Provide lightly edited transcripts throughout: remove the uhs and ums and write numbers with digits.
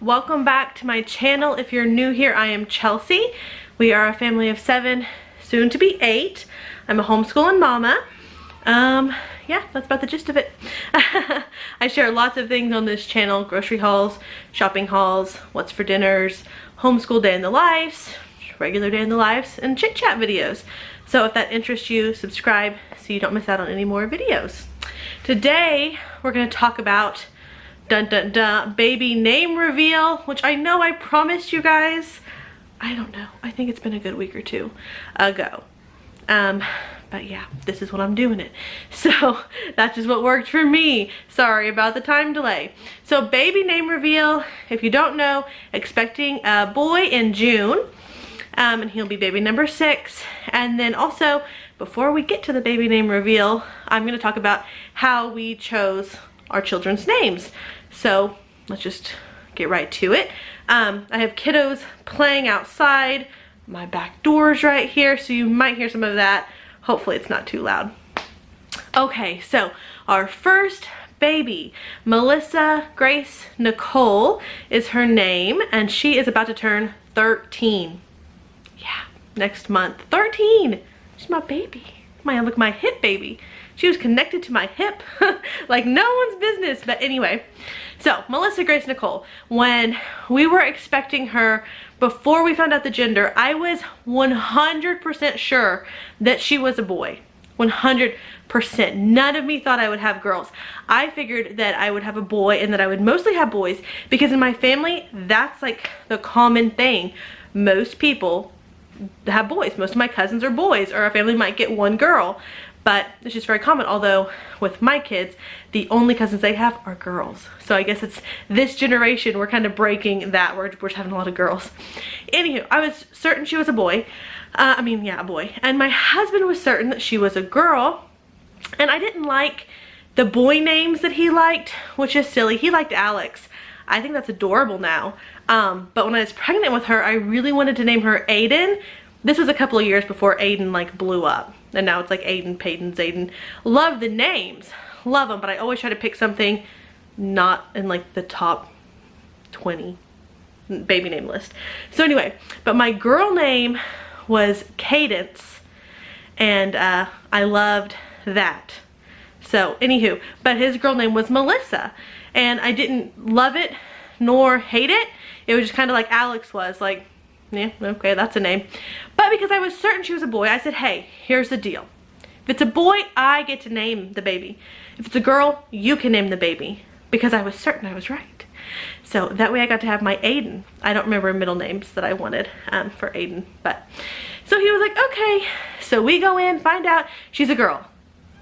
welcome back to my channel. If you're new here, I am Chelsea. We are a family of 7, soon to be 8. I'm a homeschooling mama. Yeah, that's about the gist of it. I share lots of things on this channel: grocery hauls, shopping hauls, what's for dinners, homeschool day in the lives, regular day in the lives, and chit chat videos. So if that interests you, subscribe so you don't miss out on any more videos. Today, we're gonna talk about baby name reveal, which I know I promised you guys. I don't know, I think it's been a good week or two ago. But yeah, this is what I'm doing it. So that's just what worked for me. Sorry about the time delay. So baby name reveal, if you don't know, expecting a boy in June. And he'll be baby number 6. And then also, before we get to the baby name reveal, I'm gonna talk about how we chose our children's names. So let's just get right to it. I have kiddos playing outside. My back door's right here, so you might hear some of that. Hopefully it's not too loud. Okay, so our first baby, Melissa Grace Nicole is her name, and she is about to turn 13. Yeah, next month. 13! She's my baby. My hip baby. She was connected to my hip like no one's business. But anyway, so Melissa Grace Nicole, when we were expecting her, before we found out the gender, I was 100% sure that she was a boy. 100%. None of me thought I would have girls. I figured that I would have a boy and that I would mostly have boys, because in my family, that's like the common thing. Most people have boys. Most of my cousins are boys, or our family might get one girl. But it's just very common, although with my kids, the only cousins they have are girls. So I guess it's this generation, we're kind of breaking that. We're just having a lot of girls. Anywho, I was certain she was a boy. A boy. And my husband was certain that she was a girl. And I didn't like the boy names that he liked, which is silly. He liked Alex. I think that's adorable now. But when I was pregnant with her, I really wanted to name her Aiden. This was a couple of years before Aiden like blew up. And now it's like Aiden, Peyton, Zayden. Love the names. Love them, but I always try to pick something not in like the top 20 baby name list. So anyway, but my girl name was Cadence. And I loved that. So anywho, but his girl name was Melissa. And I didn't love it nor hate it. It was just kind of like Alex was, like, yeah, okay, that's a name. But because I was certain she was a boy, I said, hey, here's the deal. If it's a boy, I get to name the baby. If it's a girl, you can name the baby. Because I was certain I was right. So that way I got to have my Aiden. I don't remember middle names that I wanted for Aiden. But so he was like, okay. So we go in, find out she's a girl.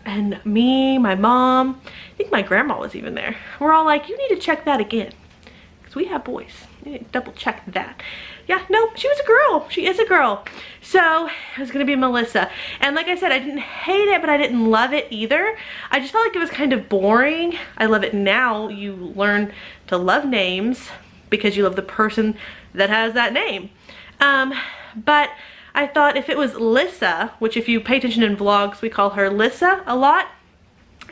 And me, my mom, I think my grandma was even there. We're all like, you need to check that again. Because we have boys. You need to double check that. Yeah, no, she was a girl. She is a girl. So it was gonna be Melissa. And like I said, I didn't hate it, but I didn't love it either. I just felt like it was kind of boring. I love it now. You learn to love names because you love the person that has that name. But I thought if it was Lissa, which if you pay attention in vlogs, we call her Lissa a lot,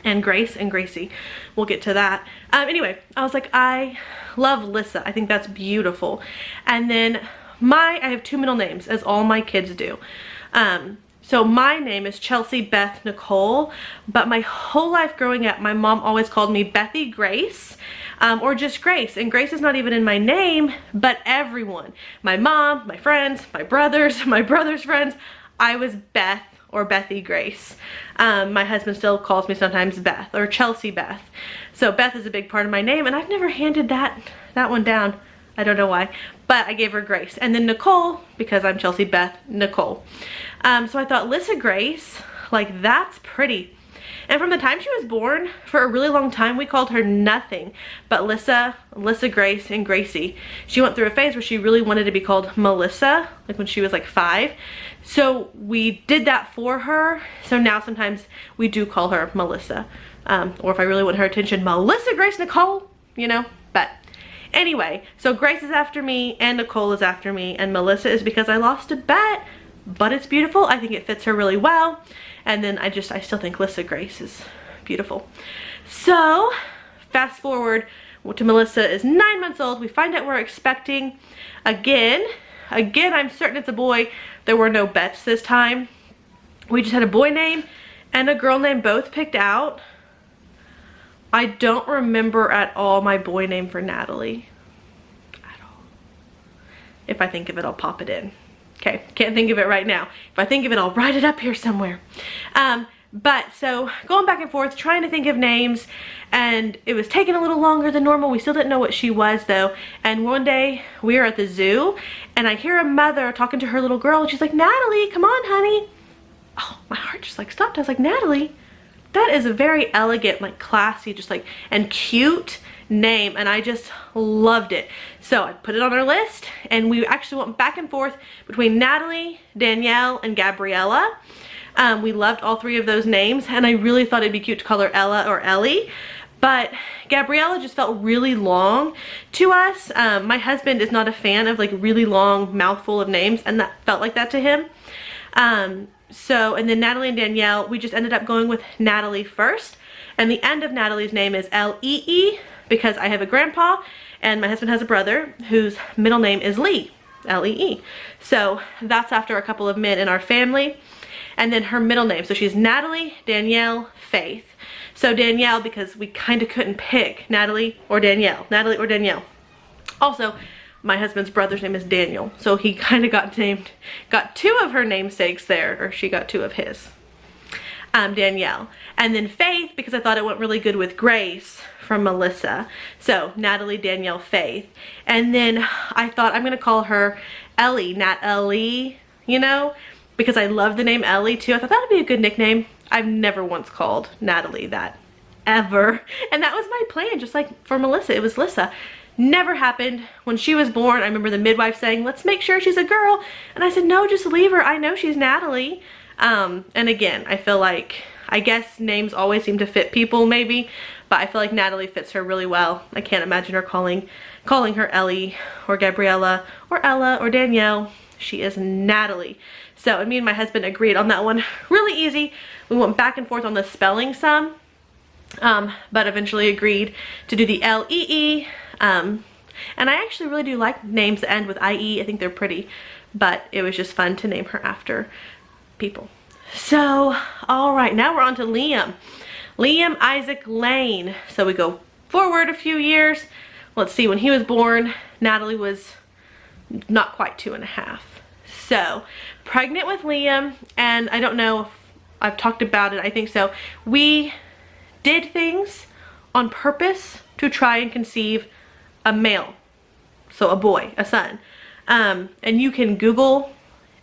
and Grace and Gracie. We'll get to that. Anyway, I was like, I love Lissa. I think that's beautiful. And then I have 2 middle names, as all my kids do. So my name is Chelsea Beth Nicole, but my whole life growing up, my mom always called me Bethy Grace, or just Grace. And Grace is not even in my name, but everyone. My mom, my friends, my brothers, my brother's friends, I was Beth or Bethy Grace. My husband still calls me sometimes Beth or Chelsea Beth. So Beth is a big part of my name, and I've never handed that one down. I don't know why, but I gave her Grace. And then Nicole, because I'm Chelsea Beth Nicole. So I thought Lissa Grace, like that's pretty. And from the time she was born, for a really long time, we called her nothing but Lissa, Lissa Grace, and Gracie. She went through a phase where she really wanted to be called Melissa, like when she was like 5. So we did that for her. So now sometimes we do call her Melissa. Or if I really want her attention, Melissa Grace Nicole, you know, but anyway, so Grace is after me and Nicole is after me, and Melissa is because I lost a bet, but it's beautiful. I think it fits her really well. And then I still think Lissa Grace is beautiful. So fast forward, to Melissa is 9 months old. We find out we're expecting again. I'm certain it's a boy. There were no bets this time. We just had a boy name and a girl name both picked out. I don't remember at all my boy name for Natalee. At all. If I think of it, I'll pop it in. Okay, can't think of it right now. If I think of it, I'll write it up here somewhere. But so going back and forth, trying to think of names, and it was taking a little longer than normal. We still didn't know what she was though. And one day we were at the zoo and I hear a mother talking to her little girl and she's like, Natalee, come on, honey. Oh, my heart just like stopped. I was like, Natalee, that is a very elegant, like classy, just like, and cute name, and I just loved it. So I put it on our list and we actually went back and forth between Natalee, Danielle, and Gabriella. We loved all three of those names, and I really thought it'd be cute to call her Ella or Ellie, but Gabriella just felt really long to us. My husband is not a fan of like really long mouthful of names, and that felt like that to him. And then Natalee and Danielle, we just ended up going with Natalee first, and the end of Natalee's name is L-E-E because I have a grandpa and my husband has a brother whose middle name is Lee, L-E-E. So that's after a couple of men in our family. And then her middle name, so she's Natalee, Danielle, Faith. So Danielle, because we kind of couldn't pick Natalee or Danielle. Also, my husband's brother's name is Daniel, so he kind of got two of her namesakes there, or she got two of his. Danielle. And then Faith, because I thought it went really good with Grace from Melissa. So Natalee, Danielle, Faith. And then I thought I'm gonna call her Ellie, Natalee, you know? Because I love the name Ellie too. I thought that would be a good nickname. I've never once called Natalee that, ever. And that was my plan, just like for Melissa, it was Lissa. Never happened. When she was born, I remember the midwife saying, let's make sure she's a girl. And I said, no, just leave her. I know she's Natalee. And again, I feel like, I guess names always seem to fit people maybe, but I feel like Natalee fits her really well. I can't imagine her calling her Ellie or Gabriella or Ella or Danielle. She is Natalee. So, and me and my husband agreed on that one. Really easy. We went back and forth on the spelling some, but eventually agreed to do the L-E-E. And I actually really do like names that end with I-E. I think they're pretty, but it was just fun to name her after people. So, all right, now we're on to Liam. Liam Isaac Lane. So we go forward a few years. Let's see, when he was born, Natalee was not quite 2.5. So, pregnant with Liam, and I don't know if I've talked about it, I think so. We did things on purpose to try and conceive a male. So a boy, a son. And you can Google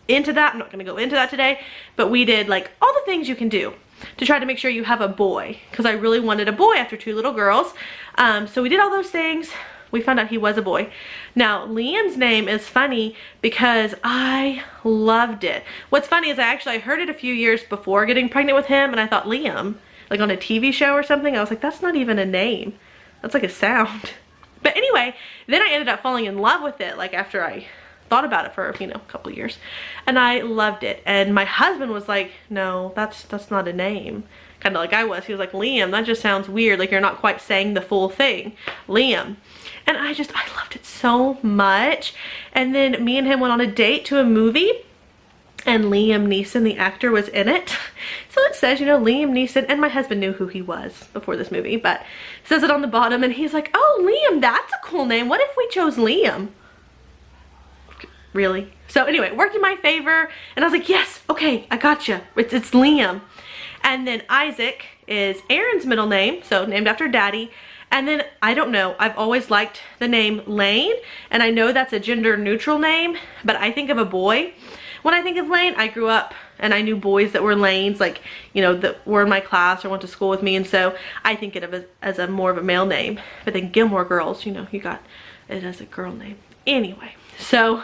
into that. I'm not gonna go into that today, but we did like all the things you can do to try to make sure you have a boy, because I really wanted a boy after 2 little girls. So we did all those things. We found out he was a boy. Now, Liam's name is funny because I loved it. What's funny is I heard it a few years before getting pregnant with him, and I thought Liam, like on a TV show or something. I was like, that's not even a name. That's like a sound. But anyway, then I ended up falling in love with it, like after I thought about it for, you know, a couple of years. And I loved it. And my husband was like, no, that's not a name. Kind of like I was. He was like, Liam, that just sounds weird. Like you're not quite saying the full thing. Liam. And I loved it so much. And then me and him went on a date to a movie, and Liam Neeson, the actor, was in it. So it says, you know, Liam Neeson, and my husband knew who he was before this movie, but it says it on the bottom, and he's like, oh, Liam, that's a cool name. What if we chose Liam? Really? So anyway, it worked in my favor, and I was like, yes, okay, I gotcha. It's Liam. And then Isaac is Aaron's middle name, so named after Daddy. And then, I don't know, I've always liked the name Lane, and I know that's a gender neutral name, but I think of a boy. When I think of Lane, I grew up and I knew boys that were Lanes, like, you know, that were in my class or went to school with me, and so I think of it as a more of a male name. But then Gilmore Girls, you know, you got it as a girl name. Anyway, so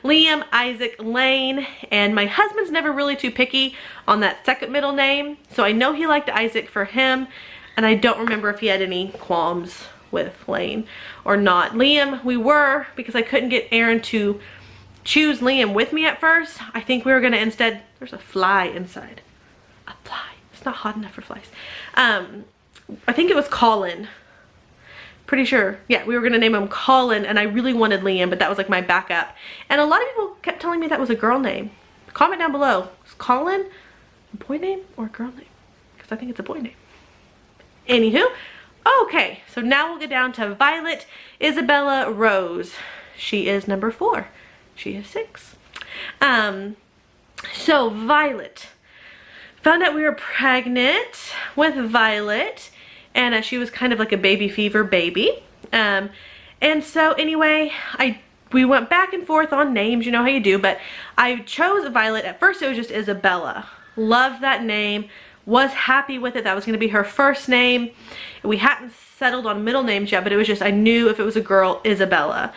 Liam Isaac Lane, and my husband's never really too picky on that second middle name, so I know he liked Isaac for him. And I don't remember if he had any qualms with Lane or not. Liam, we were, because I couldn't get Aaron to choose Liam with me at first. I think we were gonna instead, there's a fly inside. A fly, it's not hot enough for flies. I think it was Colin. Pretty sure. Yeah, we were gonna name him Colin, and I really wanted Liam, but that was like my backup. And a lot of people kept telling me that was a girl name. Comment down below. Is Colin a boy name or a girl name? Because I think it's a boy name. Anywho, okay, so now we'll get down to Violet Isabella Rose. She is number 4. She is 6. So Violet. Found out we were pregnant with Violet, and she was kind of like a baby fever baby. And so anyway, we went back and forth on names, you know how you do, but I chose Violet. At first it was just Isabella. Loved that name, was happy with it. That was gonna be her first name. We hadn't settled on middle names yet, but it was just, I knew if it was a girl, Isabella.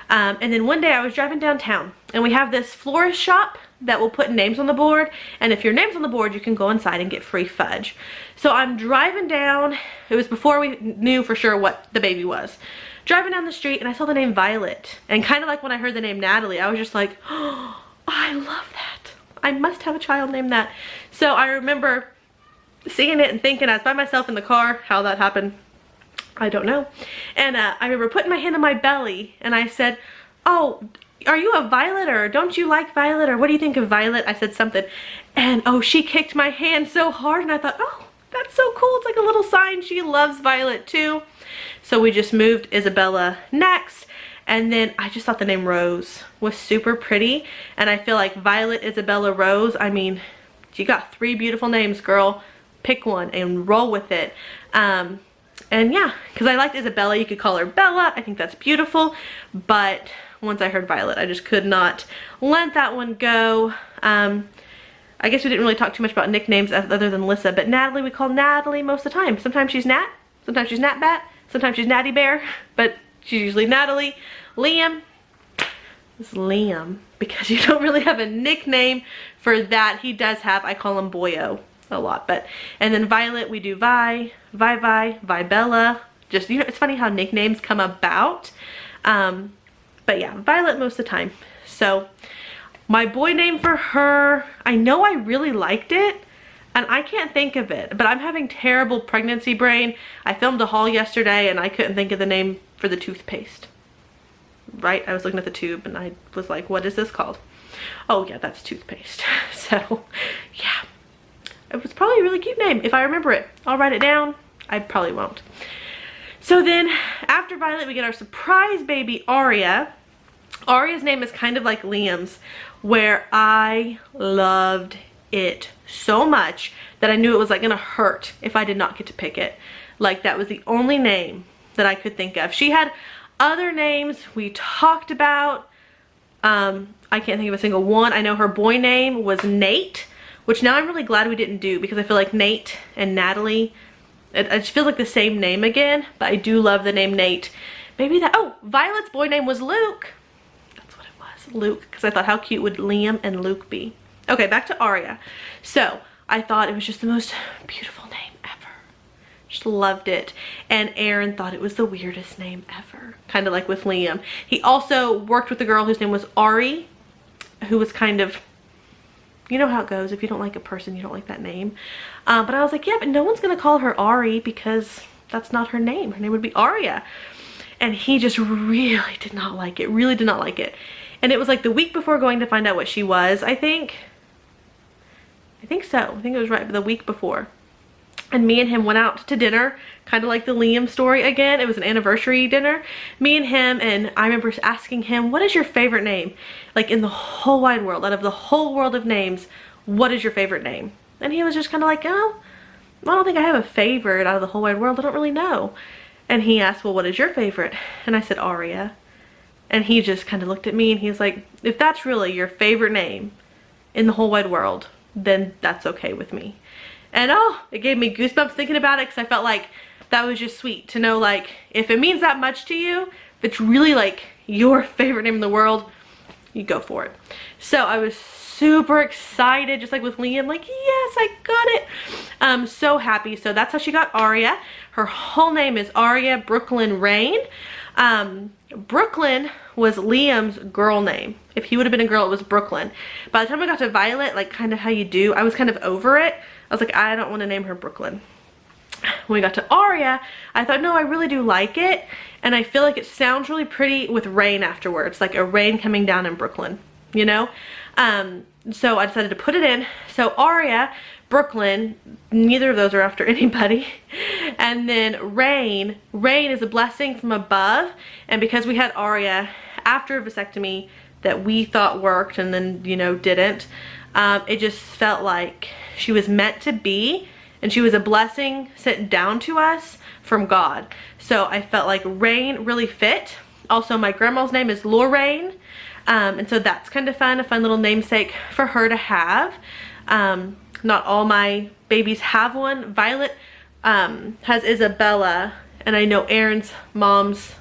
And then one day I was driving downtown, and we have this florist shop that will put names on the board, and if your name's on the board, you can go inside and get free fudge. So I'm driving down, it was before we knew for sure what the baby was. Driving down the street, and I saw the name Violet, and kind of like when I heard the name Natalie, I was just like, oh, I love that. I must have a child named that. So I remember seeing it and thinking, I was by myself in the car. How that happened, I don't know. And I remember putting my hand on my belly, and I said, oh, are you a Violet, or don't you like Violet, or what do you think of Violet? I said something, and oh, she kicked my hand so hard, and I thought, oh, that's so cool. It's like a little sign she loves Violet too. So we just moved Isabella next, and then I just thought the name Rose was super pretty, and I feel like Violet Isabella Rose, I mean, you got 3 beautiful names, girl. Pick one and roll with it. And yeah, because I liked Isabella, you could call her Bella. I think that's beautiful, but once I heard Violet, I just could not let that one go. I guess we didn't really talk too much about nicknames other than Lissa, but Natalie we call Natalie most of the time. Sometimes she's Nat, sometimes she's Nat Bat, sometimes she's Natty Bear, but she's usually Natalie. Liam is Liam because you don't really have a nickname for that. He does have, I call him Boyo a lot, but, and then Violet we do Vi, Vibella. Just, you know, it's funny how nicknames come about. But yeah, Violet most of the time. So my boy name for her, I know I really liked it, and I can't think of it, but I'm having terrible pregnancy brain. I filmed a haul yesterday, and I couldn't think of the name for the toothpaste. Right? I was looking at the tube, and I was like, what is this called? Oh yeah, that's toothpaste. So yeah, it was probably a really cute name. If I remember it, I'll write it down. I probably won't. So then after Violet, we get our surprise baby, Aria. Aria's name is kind of like Liam's, where I loved it so much that I knew it was like gonna hurt if I did not get to pick it. Like, that was the only name that I could think of. She had other names we talked about. I can't think of a single one. I know her boy name was Nate, which now I'm really glad we didn't do, because I feel like Nate and Natalie, it just feels like the same name again, but I do love the name Nate. Maybe that, oh, Violet's boy name was Luke. That's what it was, Luke, because I thought how cute would Liam and Luke be. Okay, back to Aria. So I thought it was just the most beautiful name ever. Just loved it. And Aaron thought it was the weirdest name ever, kind of like with Liam. He also worked with a girl whose name was Ari, who was kind of, you know how it goes. If you don't like a person, you don't like that name. But I was like, yeah, but no one's gonna call her Ari because that's not her name. Her name would be Aria. And he just really did not like it, really did not like it. And it was like the week before going to find out what she was, I think so. I think it was right the week before. And me and him went out to dinner, kind of like the Liam story again. It was an anniversary dinner. Me and him, and I remember asking him, what is your favorite name? Like, in the whole wide world, out of the whole world of names, what is your favorite name? And he was just kind of like, oh, I don't think I have a favorite out of the whole wide world. I don't really know. And he asked, well, what is your favorite? And I said, Aria. And he just kind of looked at me and he's like, if that's really your favorite name in the whole wide world, then that's okay with me. And oh, it gave me goosebumps thinking about it, because I felt like that was just sweet to know, like, if it means that much to you, if it's really like your favorite name in the world, you go for it. So I was super excited, just like with Liam, like, yes, I got it. I'm so happy. So that's how she got Aria. Her whole name is Aria Brooklyn Rain. Brooklyn was Liam's girl name. If he would have been a girl, it was Brooklyn. By the time I got to Violet, like kind of how you do, I was kind of over it. I was like, I don't want to name her Brooklyn. when we got to Aria, I thought, no, I really do like it. And I feel like it sounds really pretty with rain afterwards, like a rain coming down in Brooklyn, you know? So I decided to put it in. So Aria, Brooklyn, neither of those are after anybody. And then rain is a blessing from above. And because we had Aria after a vasectomy that we thought worked and then, you know, didn't, it just felt like she was meant to be, and she was a blessing sent down to us from God. So I felt like rain really fit. Also, my grandma's name is Lorraine. And so that's kind of fun, a fun little namesake for her to have. Not all my babies have one. Violet has Isabella, and I know Aaron's mom's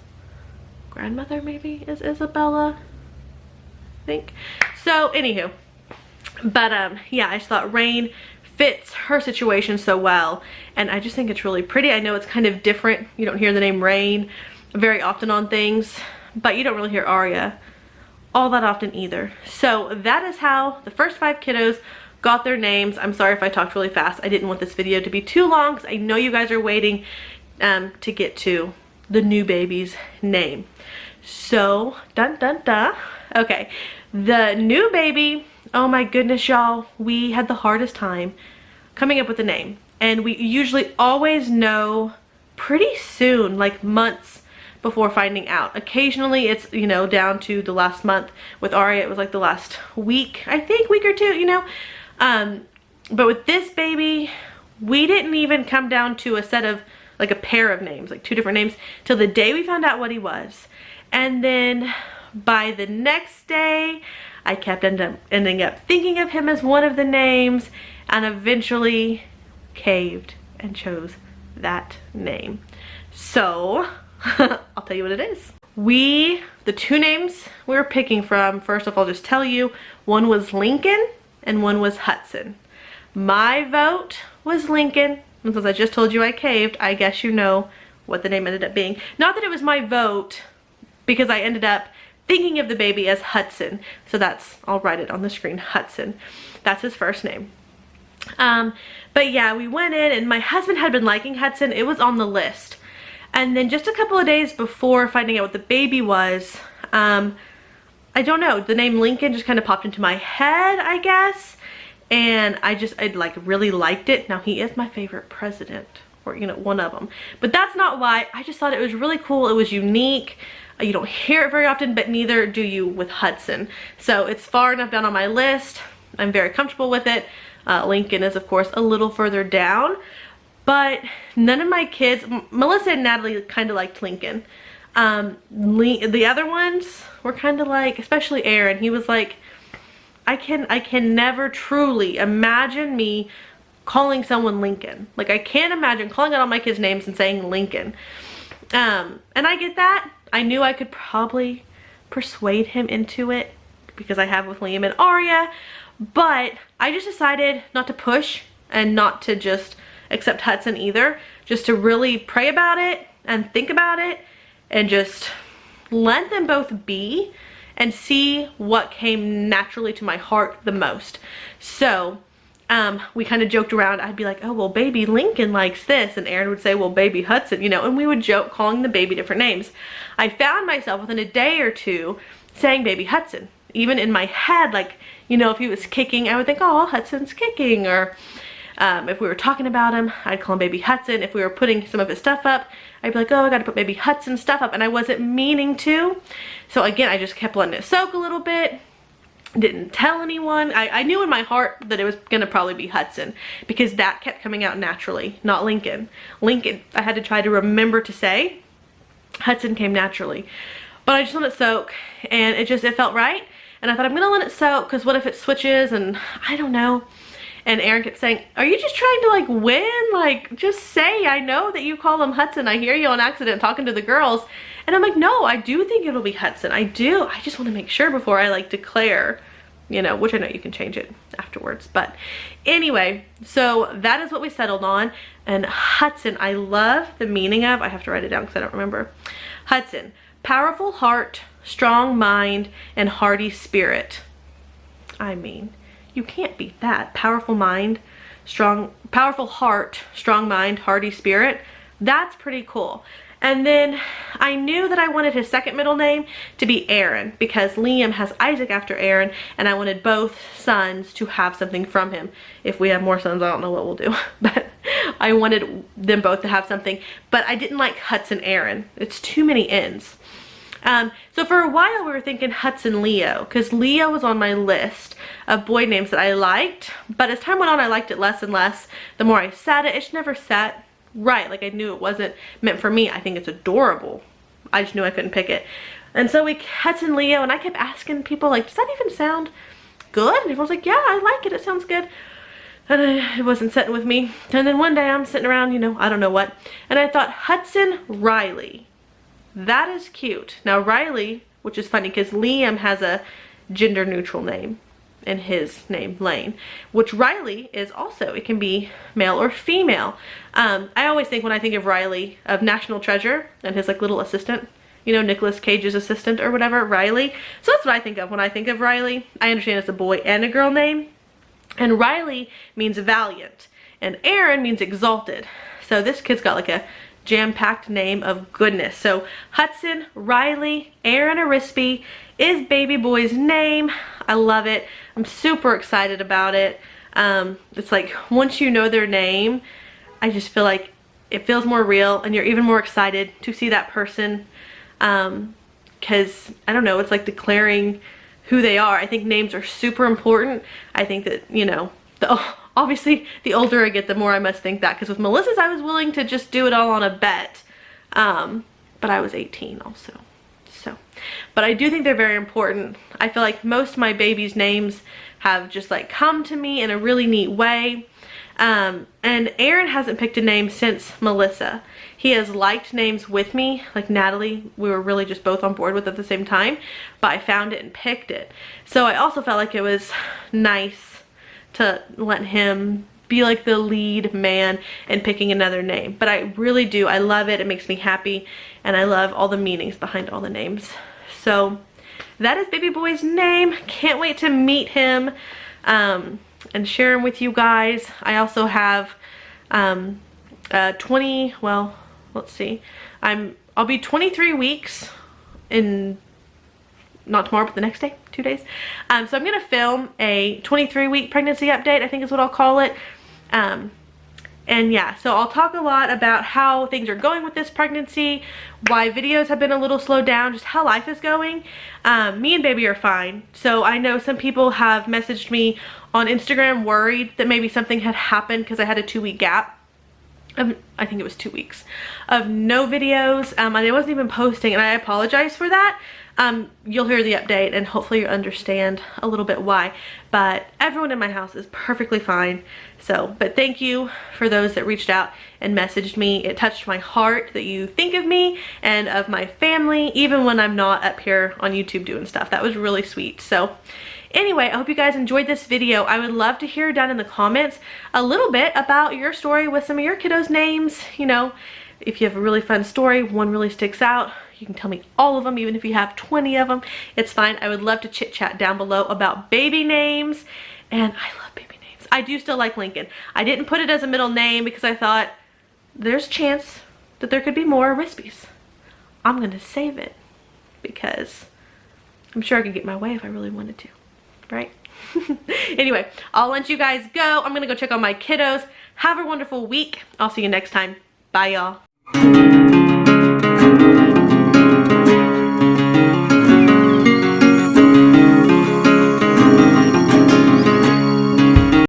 grandmother maybe is Isabella, I think. So anywho, but yeah, I just thought rain fits her situation so well, and I just think it's really pretty. I know it's kind of different. You don't hear the name Rain very often on things, but you don't really hear Aria all that often either. So that is how the first 5 kiddos got their names. I'm sorry if I talked really fast. I didn't want this video to be too long because I know you guys are waiting to get to the new baby's name. So dun dun dun. Okay, the new baby, oh my goodness, y'all, we had the hardest time coming up with a name. And we usually always know pretty soon, like months before finding out. Occasionally it's, you know, down to the last month. With Aria, it was like the last week, I think, week or two, you know. But with this baby, we didn't even come down to a set of, like a pair of names, like 2 different names, till the day we found out what he was. And then by the next day, I kept ending up thinking of him as one of the names, and eventually caved and chose that name. So I'll tell you what it is. The 2 names we were picking from, first off, I'll just tell you, one was Lincoln and one was Hudson. My vote was Lincoln, and since I just told you I caved, I guess you know what the name ended up being. Not that it was my vote, because I ended up thinking of the baby as Hudson. So that's, I'll write it on the screen, Hudson. That's his first name. But yeah, we went in, and my husband had been liking Hudson. It was on the list. And then just a couple of days before finding out what the baby was, I don't know, the name Lincoln just kind of popped into my head, I guess. And I like really liked it. Now, he is my favorite president, or, you know, one of them. But that's not why. I just thought it was really cool. It was unique. You don't hear it very often, but neither do you with Hudson. So it's far enough down on my list. I'm very comfortable with it. Lincoln is, of course, a little further down. But none of my kids, Melissa and Natalie, kind of liked Lincoln. The other ones were kind of like, especially Aaron, he was like, I can never truly imagine me calling someone Lincoln. Like, I can't imagine calling out all my kids' names and saying Lincoln. And I get that. I knew I could probably persuade him into it because I have with Liam and Aria, but I just decided not to push and not to just accept Hudson either, just to really pray about it and think about it and just let them both be and see what came naturally to my heart the most. So we kind of joked around. I'd be like, oh, well, baby Lincoln likes this, and Aaron would say, well, baby Hudson, you know, and we would joke calling the baby different names. I found myself within a day or two saying baby Hudson. Even in my head, like, you know, if he was kicking, I would think, oh, Hudson's kicking. Or if we were talking about him, I'd call him baby Hudson. If we were putting some of his stuff up, I'd be like, oh, I gotta put baby Hudson's stuff up, and I wasn't meaning to. So again, I just kept letting it soak a little bit. Didn't tell anyone. I knew in my heart that it was gonna probably be Hudson because that kept coming out naturally, not Lincoln. Lincoln, I had to try to remember to say. Hudson came naturally. But I just let it soak, and it felt right. And I thought, I'm gonna let it soak because what if it switches, and I don't know. And Aaron kept saying, are you just trying to like win? Like, just say, I know that you call him Hudson. I hear you on accident talking to the girls. And I'm like, no, I do think it'll be Hudson. I do. I just want to make sure before I like declare, you know, which I know you can change it afterwards. But anyway, so that is what we settled on. And Hudson, I love the meaning of, I have to write it down because I don't remember. Hudson, powerful heart, strong mind, and hearty spirit. I mean, you can't beat that. Powerful mind, strong, powerful heart, strong mind, hardy spirit. That's pretty cool. And then I knew that I wanted his second middle name to be Aaron because Liam has Isaac after Aaron, and I wanted both sons to have something from him. If we have more sons, I don't know what we'll do, but I wanted them both to have something. But I didn't like Hudson Aaron. It's too many N's. So for a while we were thinking Hudson Leo, because Leo was on my list of boy names that I liked, but as time went on I liked it less and less. The more I said it, it just never sat right. Like, I knew it wasn't meant for me. I think it's adorable. I just knew I couldn't pick it. And so we Hudson Leo, and I kept asking people, like, does that even sound good? And everyone's like, yeah, I like it. It sounds good. And it wasn't sitting with me. And then one day I'm sitting around, you know, I don't know what, and I thought Hudson Riley. That is cute. Now Riley, which is funny because Liam has a gender neutral name in his name, Lane, which Riley is also, it can be male or female. I always think when I think of Riley of National Treasure and his like little assistant, you know, Nicolas Cage's assistant or whatever, Riley. So that's what I think of when I think of Riley. I understand it's a boy and a girl name. And Riley means valiant and Aaron means exalted. So this kid's got like a jam-packed name of goodness. So Hudson Riley Aaron Arispe is baby boy's name. I love it. I'm super excited about it. It's like once you know their name, I just feel like it feels more real and you're even more excited to see that person, because I don't know, it's like declaring who they are. I think names are super important. I think that, you know, obviously the older I get, the more I must think that, because with Melissa's I was willing to just do it all on a bet, but I was 18 also. So, but I do think they're very important. I feel like most of my babies' names have just like come to me in a really neat way. And Aaron hasn't picked a name since Melissa. He has liked names with me, like Natalee, we were really just both on board with at the same time, but I found it and picked it. So I also felt like it was nice to let him be like the lead man in picking another name. But I really do, I love it, it makes me happy, and I love all the meanings behind all the names. So that is baby boy's name. Can't wait to meet him and share him with you guys. I also have 20, well, let's see, I'll be 23 weeks in, not tomorrow, but the next day, 2 days. So I'm gonna film a 23-week pregnancy update, I think is what I'll call it. And yeah, so I'll talk a lot about how things are going with this pregnancy, why videos have been a little slowed down, just how life is going. Me and baby are fine. So I know some people have messaged me on Instagram worried that maybe something had happened because I had a 2-week gap. I think it was 2 weeks of no videos. I wasn't even posting, and I apologize for that. You'll hear the update and hopefully you understand a little bit why, but everyone in my house is perfectly fine. So, but thank you for those that reached out and messaged me. It touched my heart that you think of me and of my family, even when I'm not up here on YouTube doing stuff. That was really sweet. So anyway, I hope you guys enjoyed this video. I would love to hear down in the comments a little bit about your story with some of your kiddos' names. You know, if you have a really fun story, one really sticks out, you can tell me all of them, even if you have 20 of them. It's fine. I would love to chit chat down below about baby names, and I love baby names. I do still like Lincoln. I didn't put it as a middle name because I thought there's a chance that there could be more Arispes. I'm gonna save it because I'm sure I could get my way if I really wanted to, right? Anyway, I'll let you guys go. I'm gonna go check on my kiddos. Have a wonderful week. I'll see you next time. Bye, y'all.